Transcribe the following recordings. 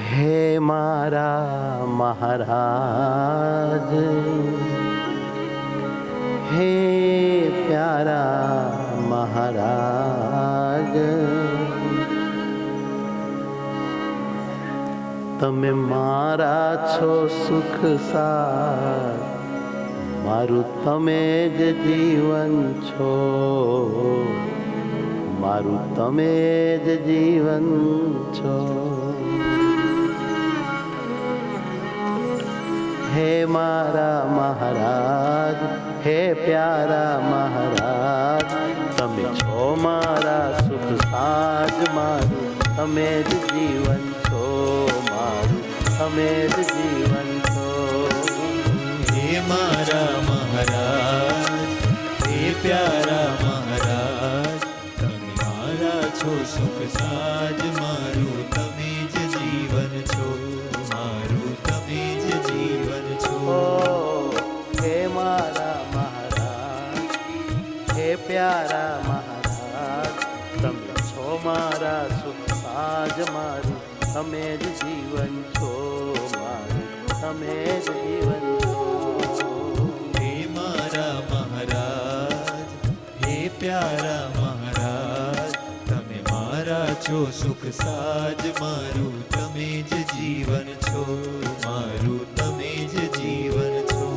હે મારા મહારાજ, હે પ્યારા મહારાજ, તમે મારા છો સુખ સાર, મારું તમે જ જીવન છો, મારું તમે જ જીવન છો. હે મારા મહારાજ, હે પ્યારા મહારાજ, તમે છો મારા સુખ સાજ, મારું તમે જ જીવન છો, મારું તમે જ જીવન છો. હે મારા મહારાજ, હે પ્યારા મહારાજ, તમે મારા છો સુખ સાજ, મારું તમે જ જીવન છો, મારું તમે જ જીવન છો. હે મારા મહારાજ, હે પ્યારા મહારાજ, તમે છો મારા સુખ સાજ, મારું તમે જ જીવન છો, મારું તમે જ જીવન છો. હે મારા મહારાજ, હે પ્યારા મહારાજ, તમે મારા છો સુખ સાજ, મારું તમે જ જીવન છો, મારું તમે જ જીવન છો.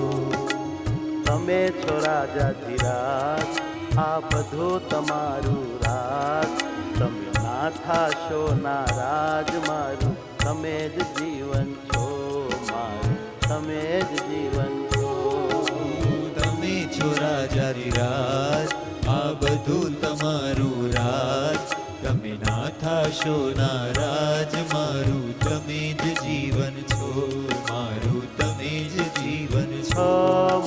તમે છો રાજાધિરાજ, આ બધું તમારું રાજ, તમે ના થાશો નારાજ, મારું તમે જ જીવન છો, મારું તમે જ જીવન છો. તમે છો રાજાધિરાજ, આ બધું તમારું રાજ, તમે ના થાશો નારાજ, મારું તમે જ જીવન છો, મારું તમે જ જીવન છો,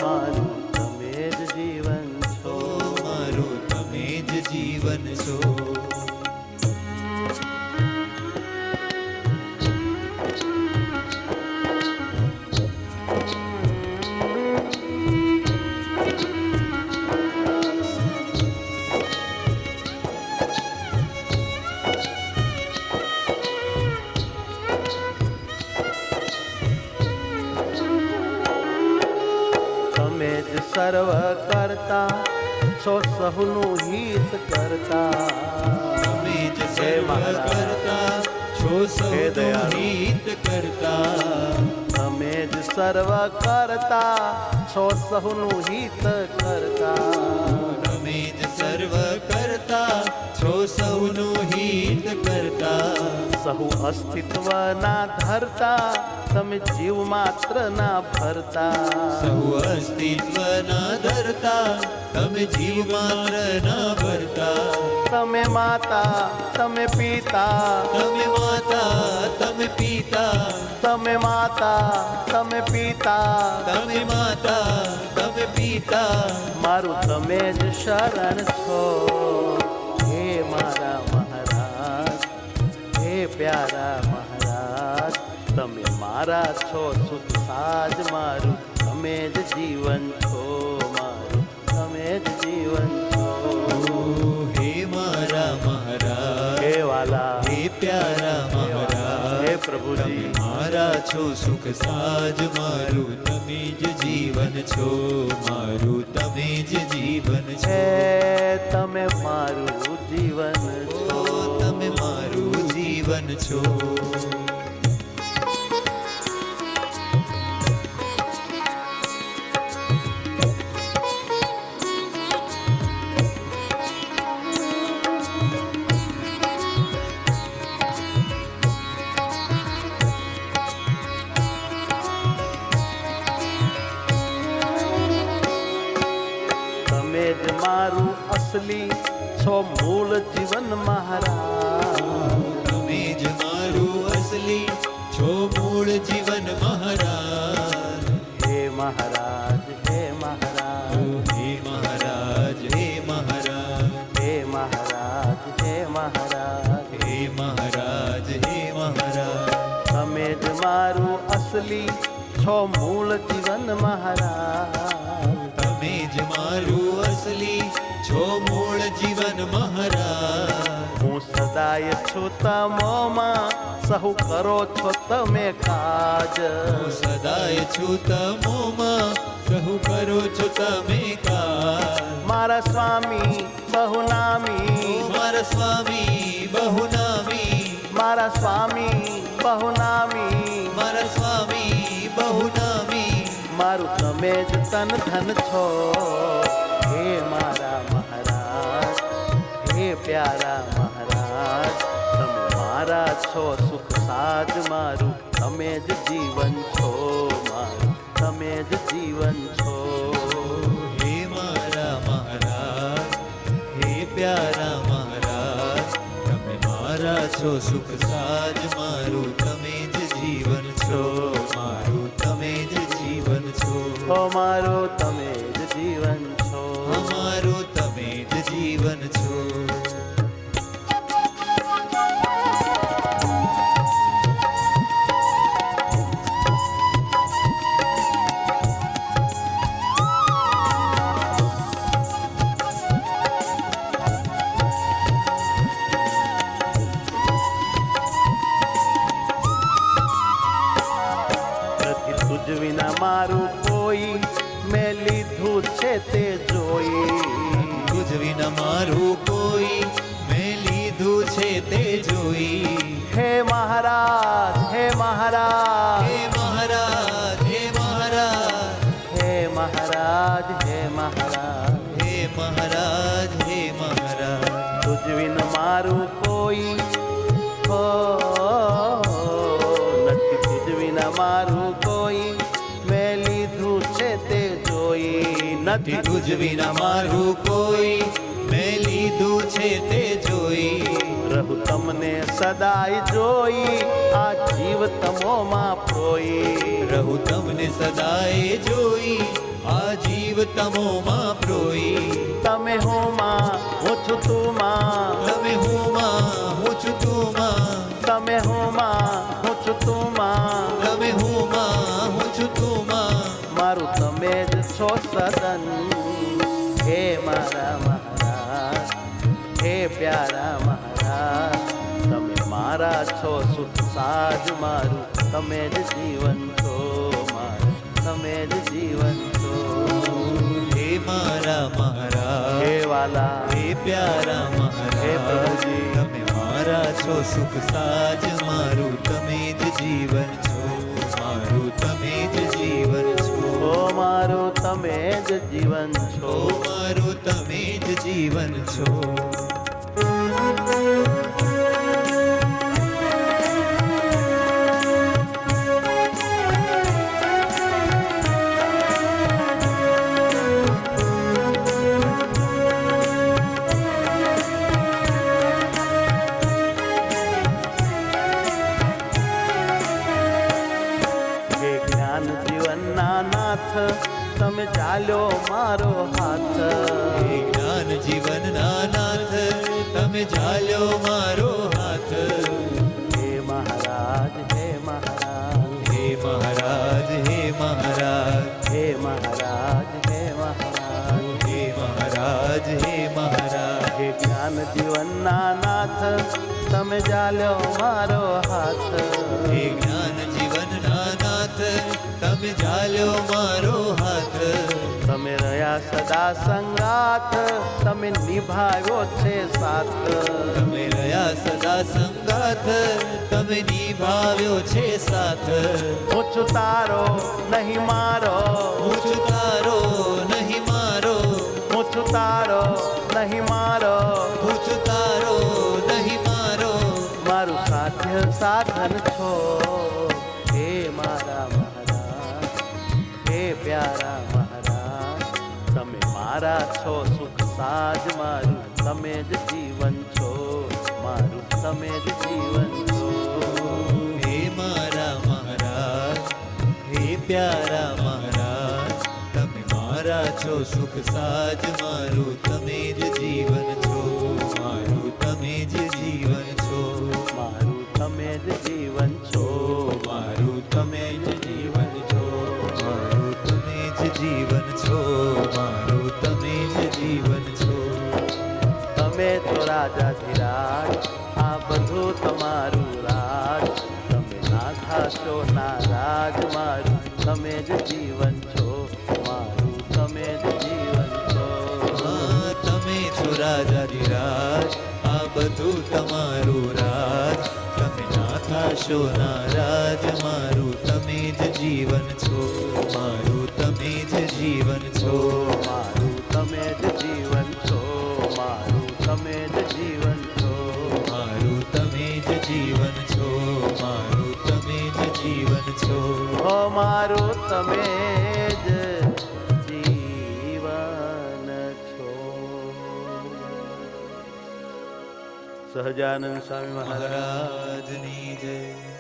મારું તમે જ જીવન છો, મારું તમે જ જીવન છો. તમે જ સર્વ કરતા છો, સહુનું હિત કરતા, તમે જ સર્વ કરતા છો, સૌનું હિત કરતા. તમે જ સર્વ કરતા છો, સહુનું હિત કરતા, તમે જ સર્વ કરતા છો, સૌનું હિત કરતા. સહુ અસ્તિત્વ ના ધરતા, તમે જીવ માત્ર ના ભરતા, સહુ અસ્તિત્વ ના ધરતા, તમે જીવ માત્ર ના ભરતા. તમે માતા તમે પિતા, તમે માતા તમે પિતા, તમે માતા તમે પિતા, તમે માતા તમે પિતા, મારું તમે જ શરણ છો. હે મારા મહારાજ, હે પ્યારા મહારાજ, તમે મારા છો સુખ સાજ, મારું તમે જ જીવન છો, મારું તમે જ જીવન છો. હે મારા મહારાજ, હે વાલા, હે પ્યારા મહારાજ, હે પ્રભુજી, તમે મારા છો સુખ સાજ, મારું તમે જ જીવન છો, મારું તમે જ જીવન છો. હે તમે મારું જીવન છો, તમે મારું જીવન છો. તમે જ મારું અસલી છો, મૂળ જીવન મહારાજ. તમે જ મારું અસલી છો, મૂળ જીવન મહારાજ. હે મહારાજ, હે મહારાજ, હે મહારાજ, હે મહારાજ, હે મહારાજ, હે મહારાજ, હે મહારાજ, હે મહારાજ. તમે જ મારું અસલી છો, મૂળ જીવન મહારાજ. તમે જ મારું અસલી છો મૂળ જીવન મહારાજ હું સદાય છું તમોમાં સહુ કરો છો તમે કાજ હું સદાય છું તમોમાં સહુ કરો છો તમે કાજ મારા સ્વામી બહુનામી મારા સ્વામી બહુનામી મારા સ્વામી બહુનામી મારા સ્વામી બહુનામી મારું તમે જ તન ધન છો હે મારા મહારાજ હે પ્યારા મહારાજ તમે મારા છો સુખ સાજ મારું તમે જ જીવન છો મારું તમે જ જીવન છો હે મારા મહારાજ હે પ્યારા મહારાજ તમે મારા છો સુખ સાજ મારું તમે જ જીવન છો મારું તમે જ જીવન છો ઓ મારું તમે જ જીવન છો અમારું તમે જ જીવન છો નથી તુજ વિના મારું કોઈ મેં લીધું છે તે જોઈ તુજ વિના મારું કોઈ મેં લીધું છે તે જોઈ હે મહારાજ હે મહારાજ હે મહારાજ હે મહારાજ હે મહારાજ હે મહારાજ હે મહારાજ હે મહારાજ તુજ વિન મારું કોઈ હો નથી તુજ વિના મારું કોઈ મેં લીધું છે તે જોઈ નથી તુજ વિના મારું કોઈ મેં લીધું છે તે જોઈ રહું તમને સદાય જોઈ આ જીવ તમોમાં પ્રોઈ રહું તમને સદાય જોઈ આ જીવ તમોમાં પ્રોઈ તમે હું માં હું છું તું માં તમે હું માં હું છું તું માં તમે હું માં હું છું તું માં તમે હું માં હું છું તું માં મારું તમે જ છો સદન હે મારા મહારાજ હે પ્યારા મહારાજ તમે મારા છો સુખ સાજ મારું તમે જ જીવન છો મારું તમે જ જીવન છો હે મારા મહારાજ હે વાલા હે પ્યારા હે મહારાજ પ્રભુજી. તમે મારા છો સુખ સાજ મારું તમે જ જીવન છો મારું તમે જ જીવન છો ઓ મારું તમે જ જીવન છો ઓ મારું તમે જ જીવન છો હે જ્ઞાન જીવનના નાથ તમે ચાલ્યો મારો હાથ હે જ્ઞાન જીવનના નાથ તમે ચાલ્યો મારો હાથ હે મહારાજ હે મહારાજ હે મહારાજ હે મહારાજ હે મહારાજ હે મહારાજ હે મહારાજ હે મહારાજ હે જ્ઞાન જીવનના નાથ તમે ચાલ્યો મારો હાથ હે જ્ઞાન જીવનના નાથ તમે ચાલ્યો મારો હાથ તમે રહ્યા સદા સંગાથ તમે નિભાવ્યો છે સાથ તમે રહ્યા સદા સંગાથ તમે નિભાવ્યો છે સાથ હું છું તારો નહીં મારો હું છું તારો નહીં મારો હું છું તારો નહીં મારો હું છું તારો નહીં મારો મારું સાધ્ય સાધન છો હે મારા મહારાજ હે પ્યારા મહારાજ તમે મારા છો સુખ સાજ મારું તમે જ જીવન છો મારું તમે જ જીવન છો હે મારા મહારાજ હે પ્યારા મહારાજ તમે મારા છો સુખ સાજ મારું તમે જ જીવન છો મારું તમે જ જીવન છો મારું તમે જ જીવન છો મારું તમે જ જીવન છો મારું તમે જ જીવન છો મારું તમે જ જીવન છો રાજ તમે ના થાશો નારાજ મારું તમે જ જીવન છો મારું તમે જ જીવન છો હા, તમે છો રાજાધિરાજ આ બધું તમારું રાજ તમે ના થાશો નારાજ મારું તમે જ જીવન છો મારું તમે જ જીવન છો મારું તમે જ જીવન છો મારું તમે જ જીવન છો મારું તમે જ જીવન છો મારું તમે જ જીવન છો ઓ મારું તમે જ જીવન છો. સહજાનંદ સ્વામી મહારાજ મહારાજની જય.